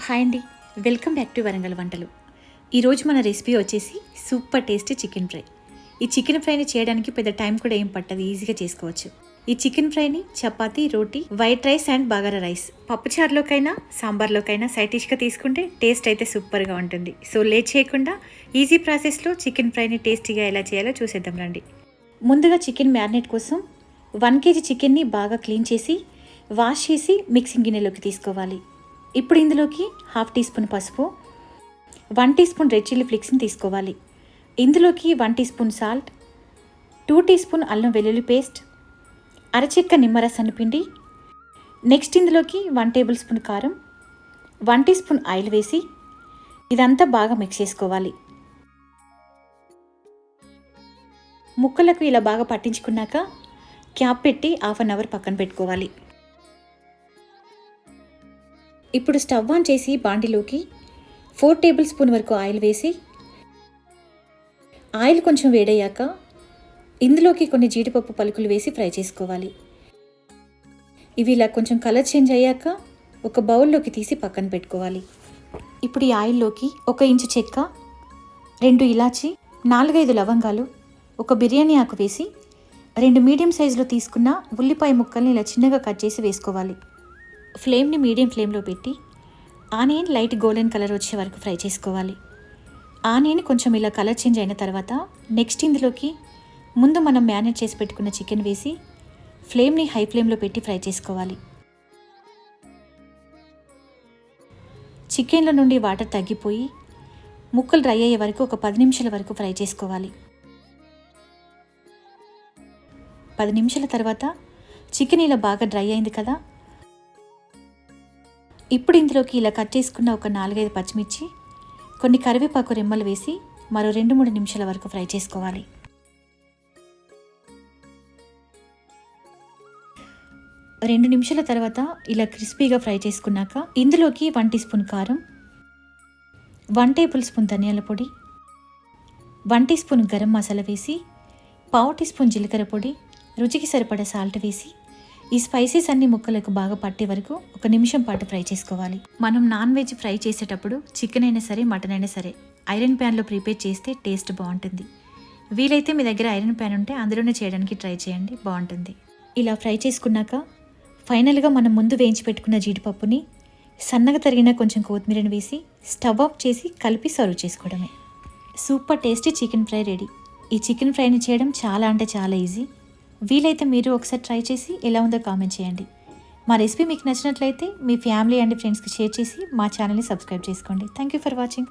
Hi అండి, welcome back to Warangal వంటలు. ఈరోజు మన రెసిపీ వచ్చేసి సూపర్ టేస్టీ చికెన్ ఫ్రై. ఈ చికెన్ ఫ్రైని చేయడానికి పెద్ద టైం కూడా ఏం పట్టదు, ఈజీగా చేసుకోవచ్చు. ఈ చికెన్ ఫ్రైని చపాతీ, రోటీ, white rice and bagara rice, పప్పుచారులోకైనా సాంబార్లోకైనా సైడ్ డిష్గా తీసుకుంటే టేస్ట్ అయితే సూపర్గా ఉంటుంది. సో లేట్ చేయకుండా ఈజీ ప్రాసెస్లో చికెన్ ఫ్రైని టేస్టీగా ఎలా చేయాలో చూసేద్దాం రండి. ముందుగా చికెన్ మ్యారినేట్ కోసం 1 kg చికెన్ని బాగా క్లీన్ చేసి వాష్ చేసి మిక్సింగ్ గిన్నెలోకి తీసుకోవాలి. ఇప్పుడు ఇందులోకి 1/2 టీ స్పూన్ పసుపు, 1 టీ స్పూన్ రెడ్ చిల్లీ ఫ్లేక్స్ని తీసుకోవాలి. ఇందులోకి 1 teaspoon salt, 2 teaspoon అల్లం వెల్లుల్లి పేస్ట్, అరచెక్క నిమ్మరసాన్ని పిండి, నెక్స్ట్ ఇందులోకి 1 టేబుల్ స్పూన్ కారం, 1 టీ స్పూన్ ఆయిల్ వేసి ఇదంతా బాగా మిక్స్ చేసుకోవాలి. ముక్కలకు ఇలా బాగా పట్టించుకున్నాక క్యాప్ పెట్టి 1/2 అవర్ పక్కన పెట్టుకోవాలి. ఇప్పుడు స్టవ్ ఆన్ చేసి బాండిలోకి 4 టేబుల్ స్పూన్ వరకు ఆయిల్ వేసి ఆయిల్ కొంచెం వేడయ్యాక ఇందులోకి కొన్ని జీడిపప్పు పలుకులు వేసి ఫ్రై చేసుకోవాలి. ఇవి ఇలా కొంచెం కలర్ చేంజ్ అయ్యాక ఒక బౌల్లోకి తీసి పక్కన పెట్టుకోవాలి. ఇప్పుడు ఈ ఆయిల్లోకి 1 ఇంచు చెక్క, 2 ఇలాచి, 4-5 లవంగాలు, 1 బిర్యానీ ఆకు వేసి 2 మీడియం సైజులో తీసుకున్న ఉల్లిపాయ ముక్కల్ని ఇలా చిన్నగా కట్ చేసి వేసుకోవాలి. ఫ్లేమ్ని మీడియం ఫ్లేమ్లో పెట్టి ఆనియన్ లైట్ గోల్డెన్ కలర్ వచ్చే వరకు ఫ్రై చేసుకోవాలి. ఆనియన్ కొంచెం ఇలా కలర్ చేంజ్ అయిన తర్వాత నెక్స్ట్ ఇందులోకి ముందు మనం మ్యారినేట్ చేసి పెట్టుకున్న చికెన్ వేసి ఫ్లేమ్ని హై ఫ్లేమ్లో పెట్టి ఫ్రై చేసుకోవాలి. చికెన్లో నుండి వాటర్ తగ్గిపోయి ముక్కలు డ్రై అయ్యే వరకు ఒక 10 నిమిషాల వరకు ఫ్రై చేసుకోవాలి. 10 నిమిషాల తర్వాత చికెన్ ఇలా బాగా డ్రై అయింది కదా, ఇప్పుడు ఇందులోకి ఇలా కట్ చేసుకున్న ఒక 4-5 పచ్చిమిర్చి, కొన్ని కరివేపాకు రెమ్మలు వేసి మరో 2-3 నిమిషాల వరకు ఫ్రై చేసుకోవాలి. రెండు నిమిషాల తర్వాత ఇలా క్రిస్పీగా ఫ్రై చేసుకున్నాక ఇందులోకి 1 టీ స్పూన్ కారం, 1 టేబుల్ స్పూన్ ధనియాల పొడి, 1 టీ స్పూన్ గరం మసాలా వేసి 1/2 టీ స్పూన్ జీలకర్ర పొడి, రుచికి సరిపడా సాల్ట్ వేసి ఈ స్పైసెస్ అన్ని ముక్కలకు బాగా పట్టే వరకు 1 నిమిషం పాటు ఫ్రై చేసుకోవాలి. మనం నాన్ వెజ్ ఫ్రై చేసేటప్పుడు చికెన్ అయినా సరే మటన్ అయినా సరే ఐరన్ ప్యాన్లో ప్రిపేర్ చేస్తే టేస్ట్ బాగుంటుంది. వీలైతే మీ దగ్గర ఐరన్ ప్యాన్ ఉంటే అందులోనే చేయడానికి ట్రై చేయండి, బాగుంటుంది. ఇలా ఫ్రై చేసుకున్నాక ఫైనల్గా మనం ముందు వేయించి పెట్టుకున్న జీడిపప్పుని సన్నగా తరిగిన కొంచెం కొత్తిమీరని వేసి స్టవ్ ఆఫ్ చేసి కలిపి సర్వ్ చేసుకోవడమే. Super tasty chicken fry ready. ఈ చికెన్ ఫ్రైని చేయడం చాలా అంటే చాలా ఈజీ. వీలైతే మీరు ఒకసారి ట్రై చేసి ఎలా ఉందో కామెంట్ చేయండి. మా రెసిపీ మీకు నచ్చినట్లయితే మీ ఫ్యామిలీ అండ్ ఫ్రెండ్స్కి షేర్ చేసి మా ఛానల్ని సబ్స్క్రైబ్ చేసుకోండి. Thank you for watching.